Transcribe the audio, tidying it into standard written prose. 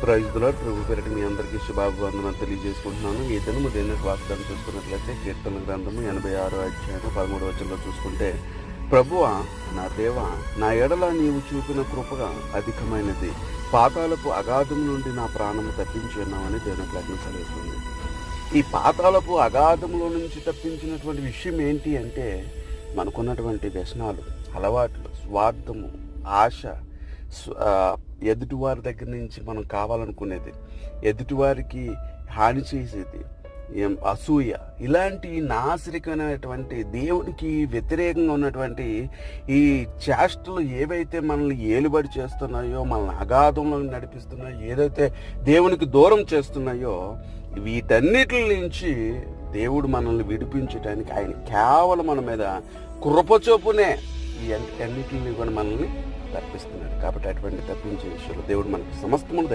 Praise the lord. ప్రభు పేరిట మీ అందరికీ శుభాభివందనాలు తెలియజేసుకుంటున్నాను. ఈ దినము దేనికి వాగ్దానం చూసుకున్నట్లయితే కీర్తన గ్రంథము 86వ అధ్యాయం 13వ వచనంలో చూసుకుంటే, ప్రభువా నా దేవా, నా ఎడల నీవు చూపిన కృపగా అధికమైనది, పాతాళపు అగాధం నుండి నా ప్రాణము తప్పించి ఉన్నామని దేవుని వాక్యం సెలవిస్తుంది. ఈ పాతాళపు అగాధంలో నుంచి తప్పించినటువంటి విషయం ఏంటి అంటే, మనకున్నటువంటి వ్యసనాలు, అలవాట్లు, స్వార్థము, ఆశ, ఎదుటివారి దగ్గర నుంచి మనం కావాలనుకునేది, ఎదుటివారికి హాని చేసేది, అసూయ, ఇలాంటి నాశరికమైనటువంటి దేవునికి వ్యతిరేకంగా ఉన్నటువంటి ఈ చేష్టలు ఏవైతే మనల్ని ఏలుబడి చేస్తున్నాయో, మనల్ని అగాధంలో నడిపిస్తున్నాయో, ఏదైతే దేవునికి దూరం చేస్తున్నాయో, వీటన్నిటి నుంచి దేవుడు మనల్ని విడిపించడానికి ఆయన కేవలం మన మీద కృపచొప్పునే ఈ అన్నిటిని కూడా మనల్ని తప్పిస్తున్నాడు. కాబట్టి అటువంటి తప్పించే విషయంలో దేవుడు మనకు సమస్తమును